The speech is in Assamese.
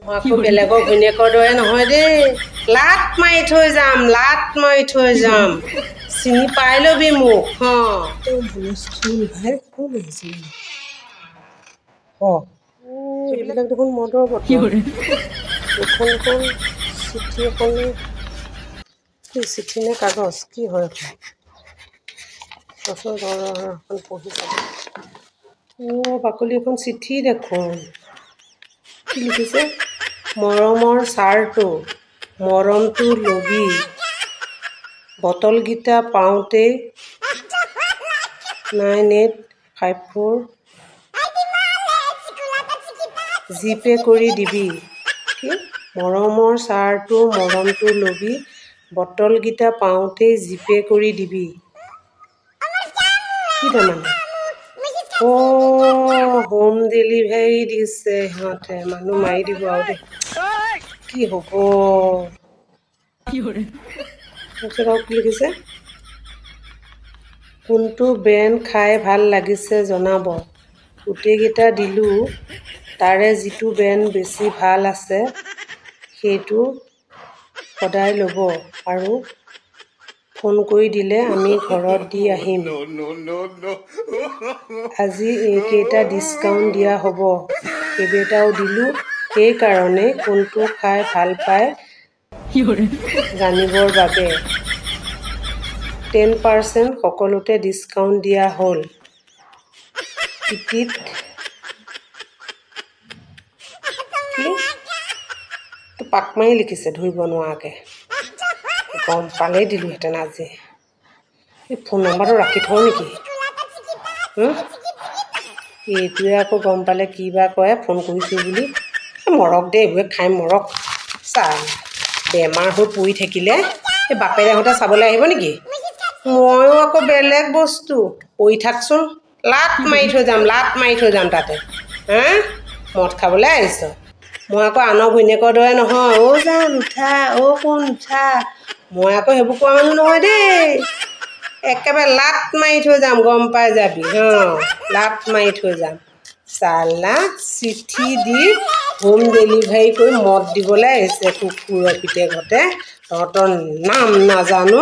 মই আকৌ বেলেগৰ ঘৈণীয়েকৰ দৰে নহয় দেই লাট মাৰি থৈ যাম চিনি পাই ল'বি মোক হুলস্থুল ভাই কোন আহিছিল এইবিলাক দেখোন মদৰ বটল এইখন চিঠি এখন কি চিঠি নে কাগজ কি হয় এখন পঢ়ি চাব বাকলি এখন চিঠি দেখোন কি লিখিছে মৰমৰ ছাৰটো মৰমটো লবি বটলকেইটা পাওঁতে 9854 জিপে কৰি দিবি কি মৰমৰ ছাৰটো মৰমটো লবি বটলকেইটা পাওঁতে জিপে কৰি দিবি কি তাৰমানে হোম ডেলিভাৰী দিছে সিহঁতে মানুহ মাৰি দিব আৰু দেই কি হ'ব তাৰপিছত আৰু কি লিখিছে কোনটো ব্ৰেণ্ড খাই ভাল লাগিছে জনাব গোটেইকেইটা দিলোঁ তাৰে যিটো ব্ৰেণ্ড বেছি ভাল আছে সেইটো সদায় ল'ব আৰু ফোন কৰি দিলে আমি ঘৰত দি আহিম আজি এইকেইটা ডিছকাউণ্ট দিয়া হ'ব কেইবাটাও দিলোঁ সেইকাৰণে কোনটো খাই ভাল পায় জানিবৰ বাবে 10% সকলোতে ডিছকাউণ্ট দিয়া হ'ল টিকিট কি পাক মাৰি লিখিছে ধৰিব নোৱাৰাকৈ গম পালেই দিলোঁহেঁতেন আজি এই ফোন নম্বৰটো ৰাখি থওঁ নেকি এইটোৱে আকৌ গম পালে কি বা কয় ফোন কৰিছোঁ বুলি মৰক দেই এইবোৰে খাই মৰক চাহ বেমাৰ হৈ পৰি থাকিলে এই বাপেৰে আহোঁতে চাবলৈ আহিব নেকি ময়ো আকৌ বেলেগ বস্তু পৰি থাকচোন লাট মাৰি থৈ যাম তাতে মদ খাবলৈ আহিছ মই আকৌ আনৰ ঘৈণীয়েকৰ দৰে নহয় জান উঠা কোন উঠা মই আকৌ সেইবোৰ কোৱা মানুহ নহয় দেই একেবাৰে লাট মাৰি থৈ যাম গম পাই যাবি লাট মাৰি থৈ যাম চালা চিঠি দি হোম ডেলিভাৰী কৰি মদ দিবলৈ আহিছে কুকুৰৰ পিতেকহঁতে তহঁতৰ নাম নাজানো